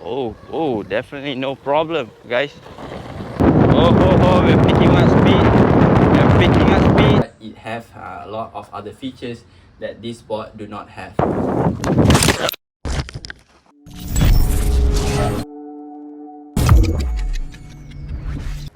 Oh, definitely no problem, guys. We're picking up speed. We're picking up speed. But it have a lot of other features that this board do not have.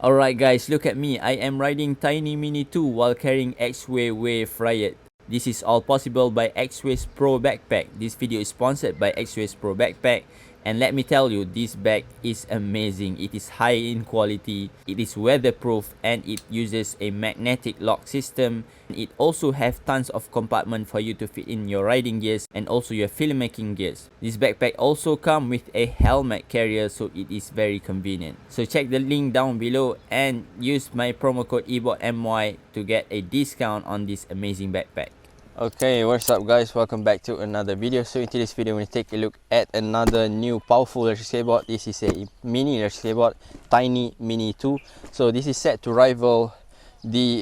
Alright guys, look at me. I am riding Tynee Mini 2 while carrying Exway Wave Riot. This is all possible by Exway's Pro Backpack. This video is sponsored by Exway's Pro Backpack. And let me tell you, this bag is amazing. It is high in quality, it is weatherproof, and it uses a magnetic lock system. It also has tons of compartments for you to fit in your riding gears and also your filmmaking gears. This backpack also comes with a helmet carrier, so it is very convenient. So check the link down below and use my promo code EBOTMY to get a discount on this amazing backpack. Okay, what's up guys, welcome back to another video. So in today's video, we're going to take a look at another new powerful electric skateboard. This is a mini electric skateboard, Tynee Mini 2. So this is set to rival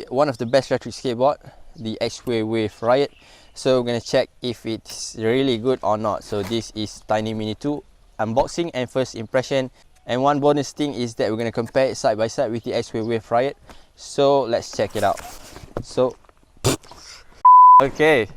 one of the best electric skateboard, the Exway Wave Riot. So we're going to check if it's really good or not. So this is Tynee Mini 2 unboxing and first impression. And one bonus thing is that we're going to compare it side by side with the Exway Wave Riot. So let's check it out. Okay,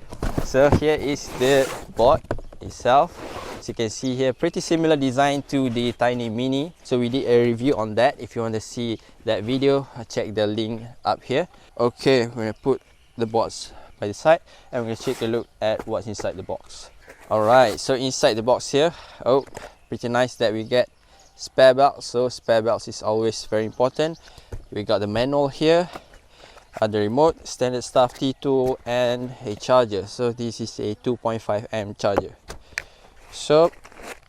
so here is the board itself. As you can see here, pretty similar design to the Tynee Mini. So we did a review on that. If you want to see that video, check the link up here. Okay, we're going to put the boards by the side and we're going to take a look at what's inside the box. Alright, so inside the box here, pretty nice that we get spare belts. So spare belts is always very important. We got the manual here, the remote, standard stuff, T2, and a charger. So this is a 2.5 amp charger. So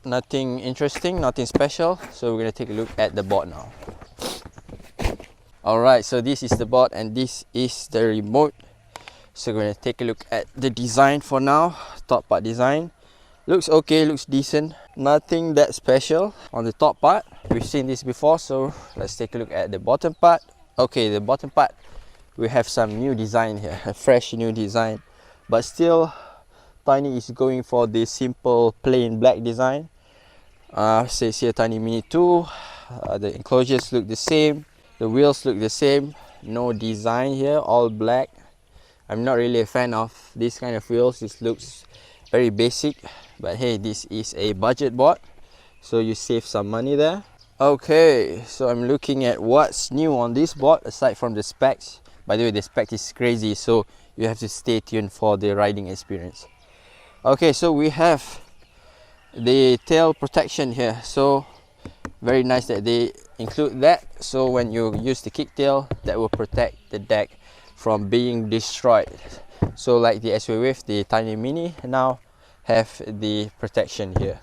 nothing interesting, nothing special. So we're going to take a look at the board now. Alright, so this is the board and this is the remote. So we're going to take a look at the design for now. Top part design looks okay, looks decent, nothing that special on the top part. We've seen this before, so let's take a look at the bottom part. Okay, the bottom part, we have some new design here, a fresh new design, but still Tynee is going for the simple plain black design. Says here Tynee Mini 2. The enclosures look the same, the wheels look the same, no design here, all black. I'm not really a fan of this kind of wheels. This looks very basic, but hey, this is a budget board, so you save some money there. Okay, so I'm looking at what's new on this board aside from the specs. By the way, the spec is crazy, so you have to stay tuned for the riding experience. Okay, so we have the tail protection here. So very nice that they include that. So when you use the kicktail, that will protect the deck from being destroyed. So like the Exway Wave, the Tynee Mini now have the protection here.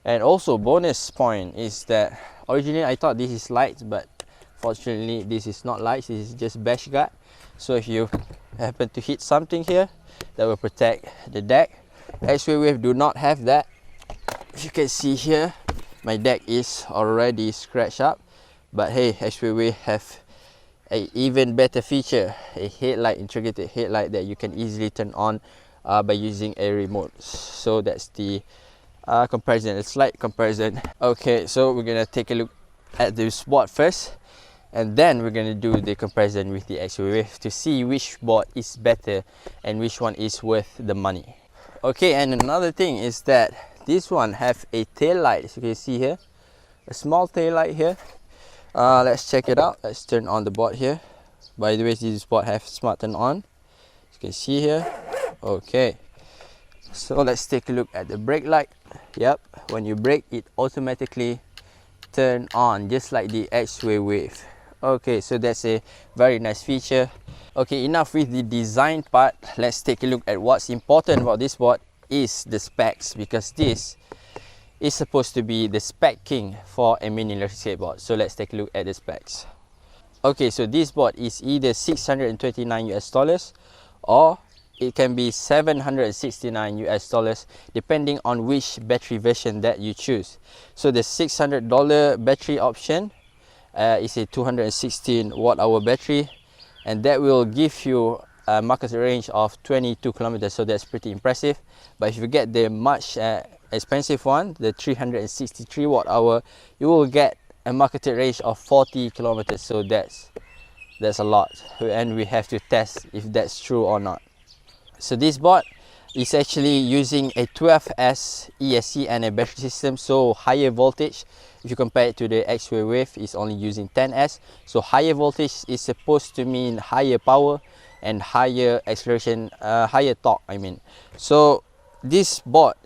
And also bonus point is that originally I thought this is lights, but fortunately this is not lights, this is just bash guard. So if you happen to hit something here, that will protect the deck. Exway Wave do not have that. If you can see here, my deck is already scratched up, but hey, Exway Wave have a even better feature, a headlight, integrated headlight that you can easily turn on by using a remote. So that's the comparison, a slight comparison. Okay, so we're gonna take a look at this board first, and then we're going to do the comparison with the Exway Wave to see which board is better and which one is worth the money. Okay, and another thing is that this one have a tail light, as you can see here, a small tail light here. Let's check it out. Let's turn on the board here. By the way, this board have smart turn on, as you can see here. Okay, so let's take a look at the brake light. Yep, when you brake, it automatically turn on just like the Exway Wave. Okay, so that's a very nice feature. Okay, enough with the design part. Let's take a look at what's important about this board is the specs, because this is supposed to be the spec king for a mini electric skateboard. So let's take a look at the specs. Okay, so this board is either $629 or it can be $769 depending on which battery version that you choose. So the $600 battery option is a 216 watt hour battery, and that will give you a market range of 22 kilometers, so that's pretty impressive. But if you get the much expensive one, the 363 watt hour, you will get a marketed range of 40 kilometers. So that's a lot, and we have to test if that's true or not. So this board is actually using a 12S ESC and a battery system, so higher voltage. If you compare it to the Exway Wave, it's only using 10S. So higher voltage is supposed to mean higher power and higher acceleration, higher torque I mean. So this board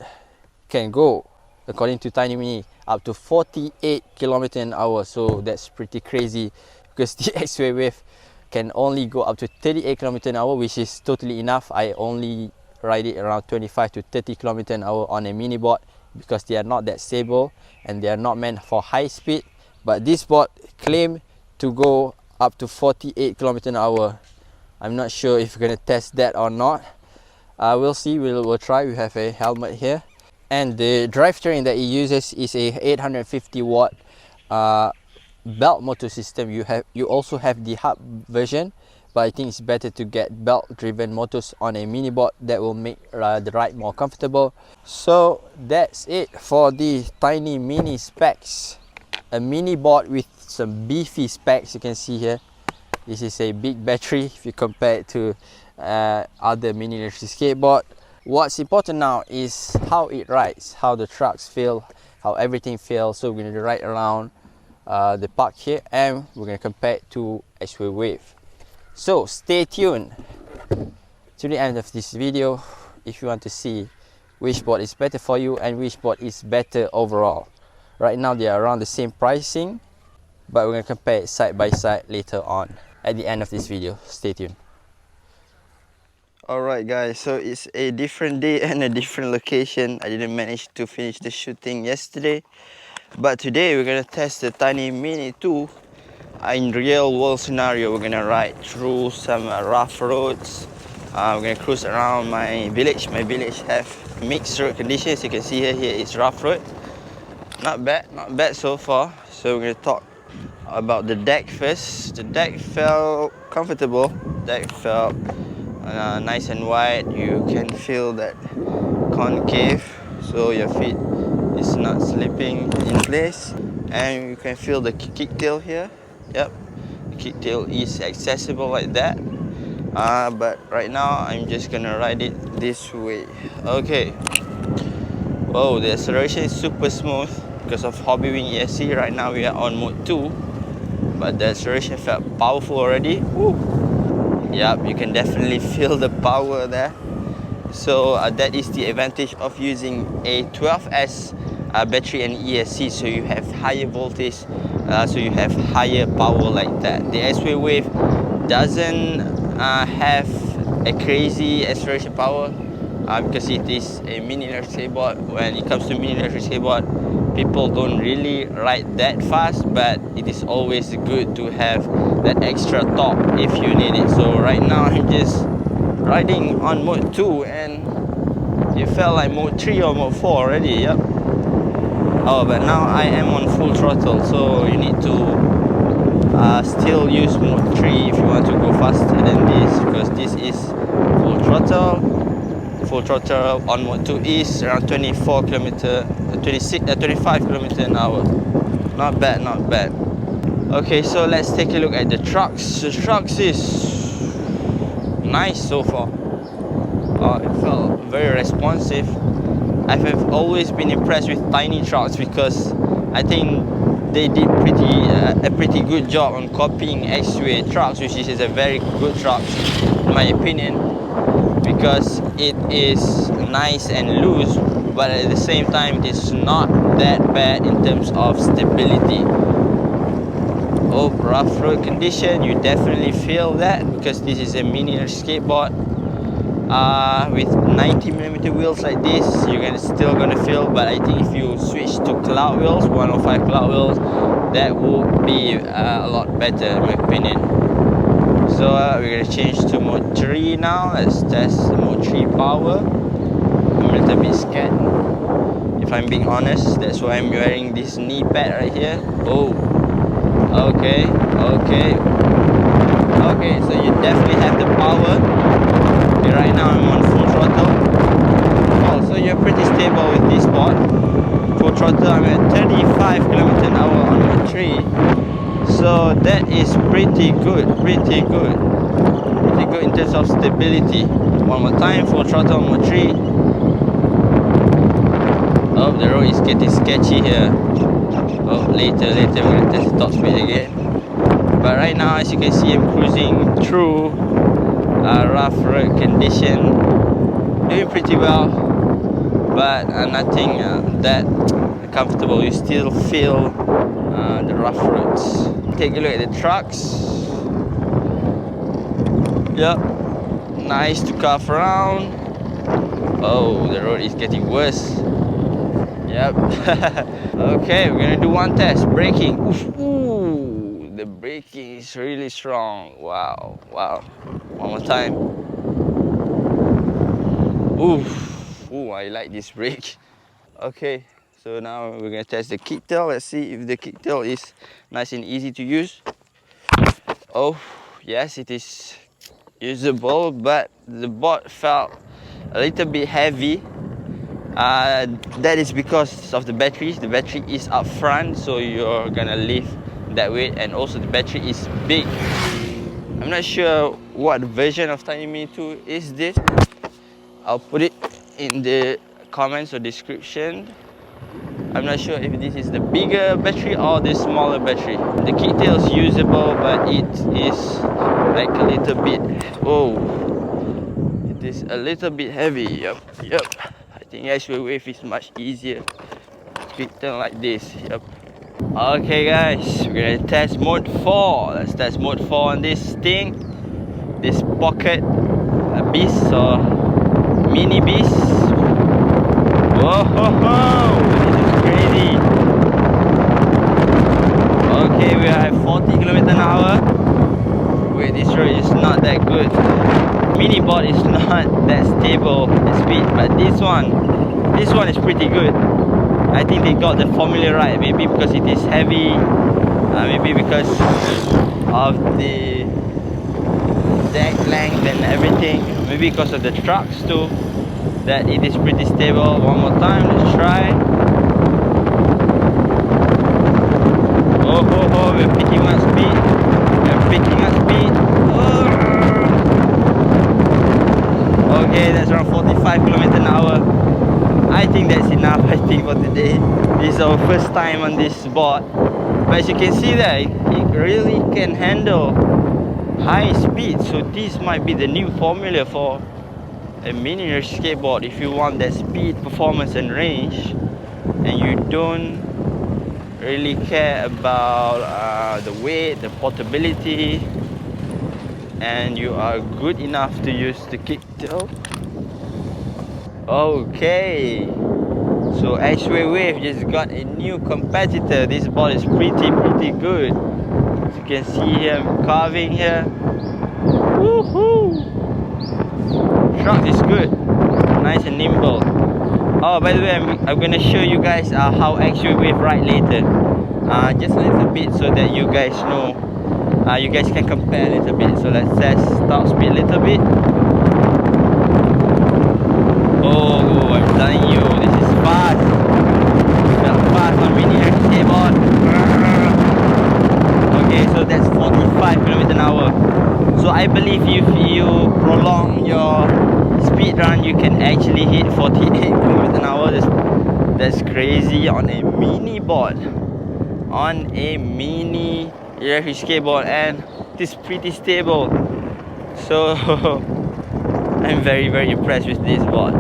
can go, according to Tynee Mini, up to 48 km/h. So that's pretty crazy, because the Exway Wave can only go up to 38 km/h, which is totally enough. I only ride it around 25 to 30 km/h on a mini board, because they are not that stable and they are not meant for high speed. But this board claimed to go up to 48 km/h. I'm not sure if we're gonna test that or not. We'll see. We'll try. We have a helmet here, and the drivetrain that it uses is a 850 watt belt motor system. You also have the hub version, but I think it's better to get belt driven motors on a mini board. That will make the ride more comfortable. So that's it for the Tynee Mini specs. A mini board with some beefy specs. You can see here, this is a big battery if you compare it to other mini electric skateboard. What's important now is how it rides, how the trucks feel, how everything feels. So we're going to ride around the park here, and we're going to compare it to Exway Wave. So stay tuned to the end of this video if you want to see which board is better for you and which board is better overall. Right now they are around the same pricing, but we're going to compare it side by side later on at the end of this video. Stay tuned. Alright guys, so it's a different day and a different location. I didn't manage to finish the shooting yesterday, but today we're going to test the Tynee Mini 2 in real world scenario. We're going to ride through some rough roads. We're going to cruise around my village. My village have mixed road conditions. You can see here is rough road. Not bad so far. So we're going to talk about the deck first. The deck felt comfortable. Deck felt nice and wide. You can feel that concave, so your feet is not slipping in place, and you can feel the kicktail here. Yep, the kicktail is accessible like that. But right now I'm just gonna ride it this way. Okay. Whoa, the acceleration is super smooth because of Hobbywing ESC. Right now we are on mode 2, but the acceleration felt powerful already. Woo. Yep, you can definitely feel the power there. So that is the advantage of using a 12S battery and ESC. So you have higher voltage, so you have higher power like that. The Exway Wave doesn't have a crazy acceleration power because it is a mini electric skateboard. When it comes to mini electric skateboard, people don't really ride that fast, but it is always good to have that extra torque if you need it. So right now I'm just riding on mode 2, and it felt like mode 3 or mode 4 already. Yep. Oh, but now I am on full throttle, so you need to still use mode 3 if you want to go faster than this, because this is full throttle. Full throttle on mode 2 is around 24 km, 25 km/h. Not bad, not bad. Okay, so let's take a look at the trucks. The trucks is nice so far. It felt very responsive. I have always been impressed with Tynee trucks because I think they did a pretty good job on copying Exway trucks, which is a very good truck in my opinion, because it is nice and loose, but at the same time it's not that bad in terms of stability. Oh, rough road condition, you definitely feel that because this is a mini skateboard. With 90mm wheels like this, you're still gonna feel, but I think if you switch to cloud wheels, 105 cloud wheels, that would be a lot better in my opinion. So we're gonna change to mode 3 now. Let's test mode 3 power. I'm a little bit scared, if I'm being honest. That's why I'm wearing this knee pad right here. Oh, okay, so you definitely have the power. Okay, right now I'm on full throttle. overall. So you're pretty stable with this board. Full throttle, I'm at 35 km/h on the tree. So that is pretty good, pretty good. Pretty good in terms of stability. One more time, full throttle on the tree. Oh, the road is getting sketchy here. Oh, later we're gonna test the top speed again. But right now, as you can see, I'm cruising through rough road condition. Doing pretty well, but nothing that comfortable. You still feel the rough roads. Take a look at the trucks. Yep, nice to carve around. Oh, the road is getting worse. Yep. Okay, we're gonna do one test. Braking. Ooh, the braking is really strong. Wow, wow. One more time. Ooh, I like this brake. Okay, so now we're gonna test the kicktail. Let's see if the kicktail is nice and easy to use. Oh, yes, it is usable, but the board felt a little bit heavy. That is because of the battery. The battery is up front, so you're gonna lift that weight, and also the battery is big. I'm not sure what version of Tynee Mini 2 is this. I'll put it in the comments or description. I'm not sure if this is the bigger battery or the smaller battery. The kicktail is usable, but it is like a little bit, oh, it is a little bit heavy. Yep. I think Exway Wave is much easier kicktail like this. Yep. Okay guys, we're gonna test mode 4. Let's test mode 4 on this thing. This pocket beast or mini beast. Whoa, this is crazy. Okay, we are at 40 km/h. Wait, this road is not that good. Mini board is not that stable at speed, but this one is pretty good. I think they got the formula right. Maybe because it is heavy, maybe because of the deck length and everything, maybe because of the trucks too, that it is pretty stable. One more time, let's try. Oh, we're picking up speed. Okay, that's around 45 km/h. I think that's enough, I think, for today. This is our first time on this board. But as you can see there, it really can handle high speed. So this might be the new formula for a mini skateboard. If you want that speed, performance and range, and you don't really care about the weight, the portability, and you are good enough to use the kicktail. Okay, so Exway Wave just got a new competitor. This board is pretty good. As you can see here, I'm carving here. Woohoo! Truck is good, nice and nimble. Oh, by the way, I'm gonna show you guys how Exway Wave ride later. Just a little bit so that you guys know. You guys can compare a little bit. So let's test top speed a little bit. Oh, I'm telling you, this is fast. Felt fast on mini skateboard. Okay, so that's 45 km/h. So I believe if you prolong your speed run, you can actually hit 48 km/h. That's crazy on a mini board. On a mini electric skateboard, and it is pretty stable. So I'm very impressed with this board.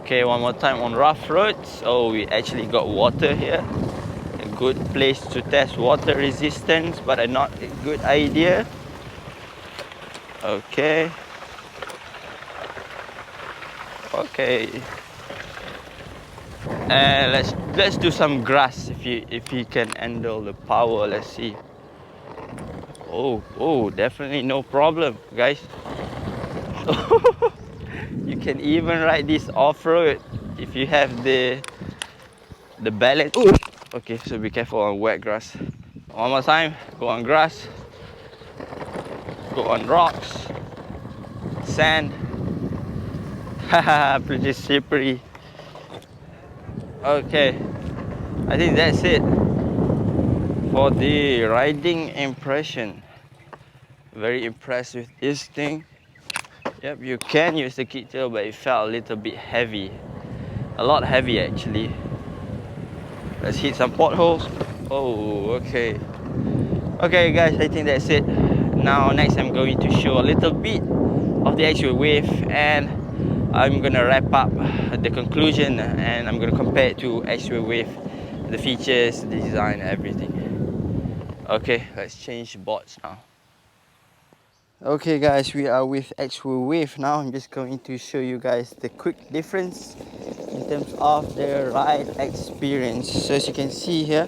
Okay, one more time on rough roads. Oh, we actually got water here. A good place to test water resistance, but not a good idea. Okay. And let's do some grass if you can handle the power. Let's see. Oh, definitely no problem, guys. You can even ride this off-road if you have the balance. Ooh. Okay, so be careful on wet grass. One more time, go on grass, go on rocks, sand. Haha, pretty slippery. Okay, I think that's it for the riding impression. Very impressed with this thing. Yep, you can use the kicktail, but it felt a little bit heavy. A lot heavy actually. Let's hit some potholes. Oh, okay. Okay guys, I think that's it. Now next I'm going to show a little bit of the Exway Wave, and I'm gonna wrap up the conclusion, and I'm gonna compare it to Exway Wave, the features, the design, everything. Okay, let's change boards now. Okay guys, we are with Exway Wave now. I'm just going to show you guys the quick difference in terms of the ride experience. So as you can see here,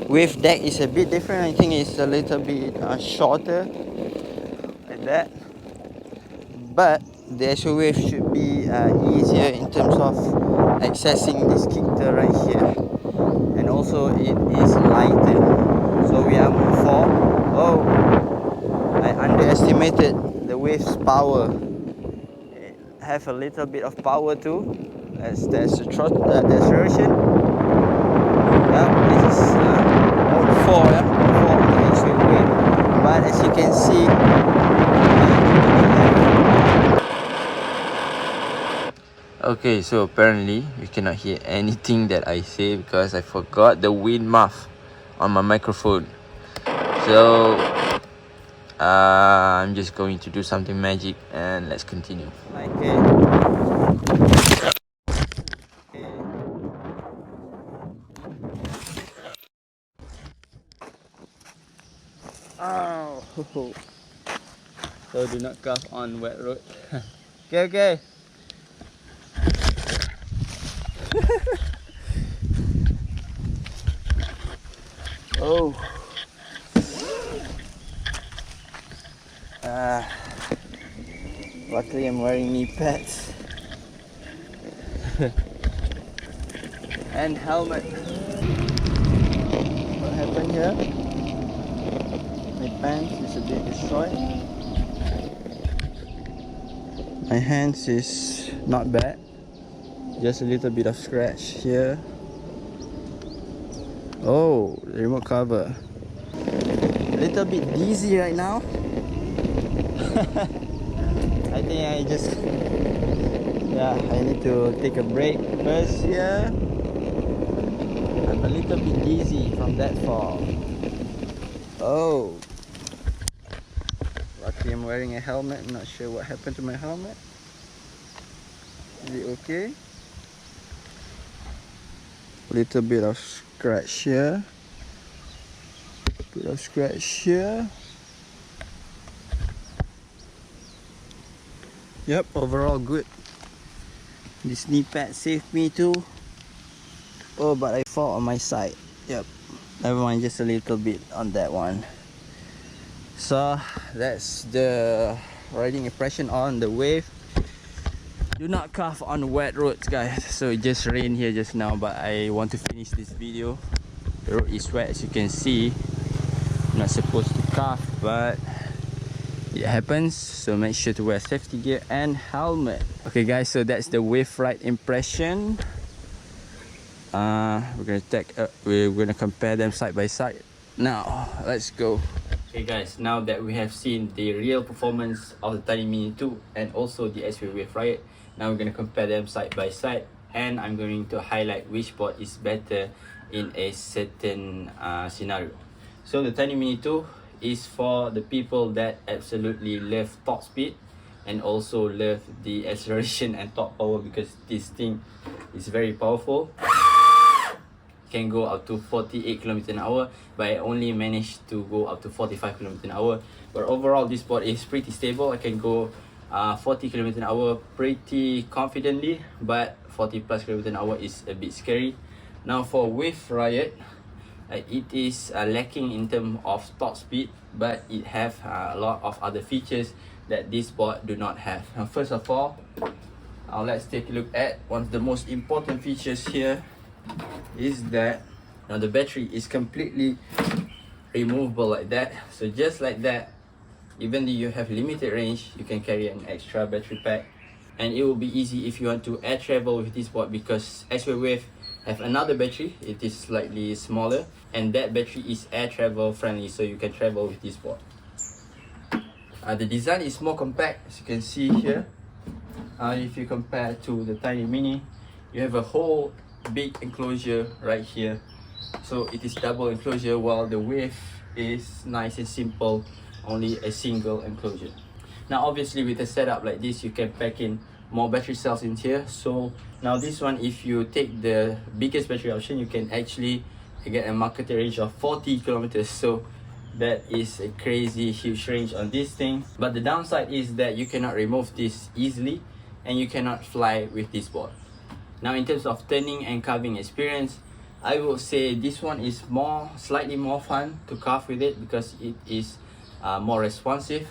Wave deck is a bit different. I think it's a little bit shorter, like that. But the Exway Wave should be easier in terms of accessing this kicktail right here. And also it is lighter. So we are mode 4. Oh! I underestimated the wave's power. It have a little bit of power too. That's the acceleration. Yeah, this is mode 4, yeah, mode 4 on the Exway Wave. But as you can see, okay, so apparently you cannot hear anything that I say because I forgot the wind muff on my microphone. So I'm just going to do something magic and let's continue. Okay. Oh. So do not cough on wet road. Okay, okay. Oh. Luckily I'm wearing knee pads and helmet. What happened here? My pants is a bit destroyed. My hands is not bad. Just a little bit of scratch here. Oh, the remote cover. A little bit dizzy right now. I think I just, yeah, I need to take a break first here. I'm a little bit dizzy from that fall. Oh, luckily I'm wearing a helmet. I'm not sure what happened to my helmet. Is it okay? Little bit of scratch here. Bit of scratch here. Yep, overall good. This knee pad saved me too. Oh, but I fall on my side. Yep. Never mind, just a little bit on that one. So that's the riding impression on the Wave. Do not cough on wet roads, guys. So it just rained here just now, but I want to finish this video. The road is wet, as you can see. I'm not supposed to cough, but it happens. So make sure to wear safety gear and helmet. Okay guys, so that's the Wave ride impression. We're gonna compare them side by side. Now let's go. Okay guys, now that we have seen the real performance of the Tynee Mini 2 and also the Exway Wave Riot, now we're gonna compare them side by side, and I'm going to highlight which board is better in a certain scenario. So the Tynee Mini 2 is for the people that absolutely love top speed and also love the acceleration and top power, because this thing is very powerful. Can go up to 48 km/h, but I only managed to go up to 45 km/h. But overall this board is pretty stable. I can go 40 km/h pretty confidently, but 40 plus km/h is a bit scary. Now for Wave Riot, it is lacking in terms of top speed, but it have a lot of other features that this board do not have. Now first of all, let's take a look at one of the most important features here, is that now the battery is completely removable like that. So just like that, even though you have limited range, you can carry an extra battery pack, and it will be easy if you want to air travel with this board, because Exway Wave have another battery. It is slightly smaller, and that battery is air travel friendly, so you can travel with this board. The design is more compact, as you can see here. If you compare to the Tynee Mini, you have a whole big enclosure right here. So it is double enclosure, while the Wave is nice and simple, only a single enclosure. Now obviously with a setup like this, you can pack in more battery cells in here. So now this one, if you take the biggest battery option, you can actually get a marketed range of 40 kilometers. So that is a crazy huge range on this thing. But the downside is that you cannot remove this easily, and you cannot fly with this board. Now in terms of turning and carving experience, I would say this one is slightly more fun to carve with it, because it is more responsive.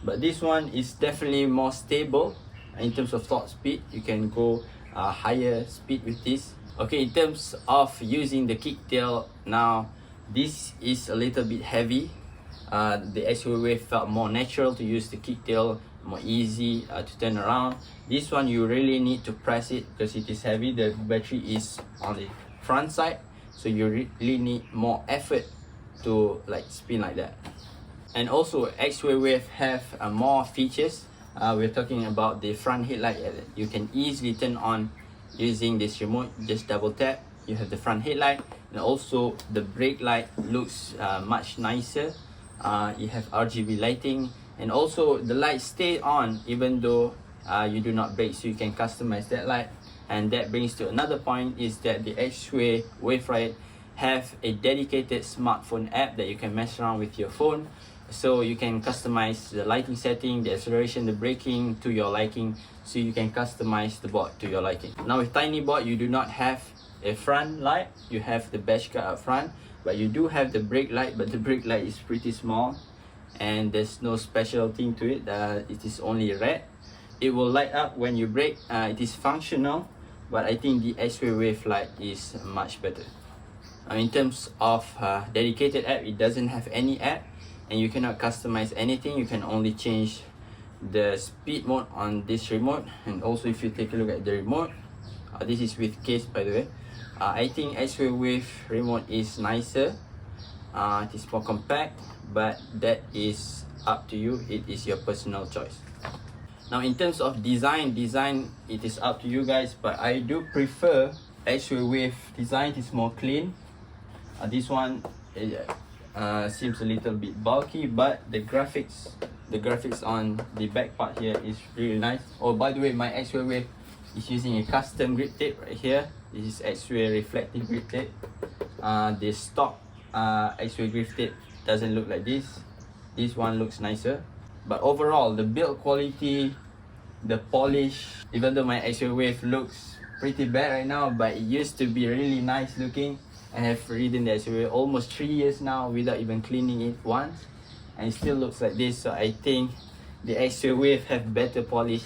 But this one is definitely more stable in terms of top speed. You can go higher speed with this. Okay, in terms of using the kicktail, now this is a little bit heavy. The Exway Wave felt more natural to use the kicktail, more easy to turn around. This one you really need to press it because it is heavy. The battery is on the front side, so you really need more effort to like spin like that. And also Exway Wave have more features. We're talking about the front headlight. You can easily turn on using this remote. Just double tap, you have the front headlight, and also the brake light looks much nicer. You have RGB lighting, and also the lights stay on even though you do not brake, so you can customize that light. And that brings to another point, is that the Exway Wave Riot have a dedicated smartphone app that you can mess around with your phone. So you can customize the lighting setting, the acceleration, the braking to your liking, so you can customize the board to your liking. Now with Tynee board, you do not have a front light. You have the dash card up front, but you do have the brake light, but the brake light is pretty small and there's no special thing to it. It is only red. It will light up when you brake. It is functional, but I think the Exway Wave light is much better. In terms of dedicated app, it doesn't have any app, and you cannot customize anything. You can only change the speed mode on this remote. And also if you take a look at the remote, this is with case by the way, I think Exway Wave remote is nicer. It is more compact, but that is up to you. It is your personal choice. Now in terms of design, it is up to you guys, but I do prefer Exway Wave design. It is more clean. This one seems a little bit bulky, but the graphics on the back part here is really nice. Oh, by the way, my Exway Wave is using a custom grip tape right here. This is Exway reflective grip tape. The stock Exway grip tape doesn't look like this. This one looks nicer. But overall, the build quality, the polish, even though my Exway Wave looks pretty bad right now, but it used to be really nice looking. I have ridden the Exway Wave almost 3 years now without even cleaning it once, and it still looks like this. So I think the Exway Wave have better polish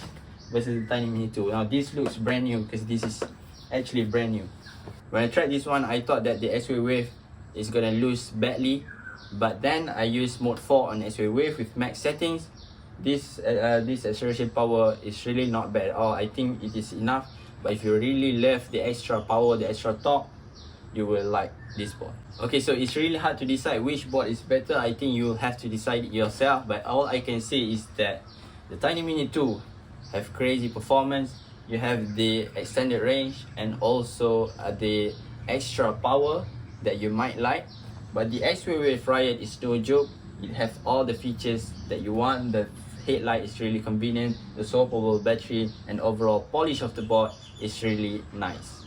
versus the Tynee Mini 2. Now this looks brand new because this is actually brand new. When I tried this one, I thought that the Exway Wave is gonna lose badly, but then I used mode 4 on Exway Wave with max settings. This acceleration power is really not bad at all. I think it is enough, but if you really love the extra power, the extra torque, you will like this board. Okay, so it's really hard to decide which board is better. I think you have to decide it yourself, but all I can say is that the Tynee Mini 2 have crazy performance. You have the extended range and also the extra power that you might like. But the Exway Wave Riot is no joke. It has all the features that you want. The headlight is really convenient, the swappable battery, and overall polish of the board is really nice.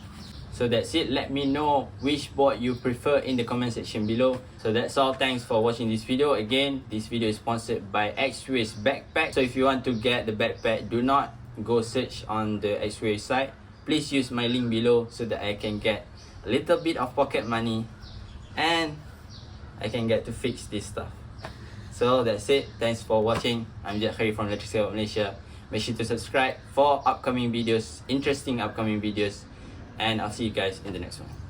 So that's it. Let me know which board you prefer in the comment section below. So that's all. Thanks for watching this video. Again, this video is sponsored by Exway's backpack. So if you want to get the backpack, do not go search on the Exway site. Please use my link below so that I can get a little bit of pocket money and I can get to fix this stuff. So that's it. Thanks for watching. I'm Dji from Electric Skateboard Malaysia. Make sure to subscribe for upcoming videos, interesting upcoming videos, and I'll see you guys in the next one.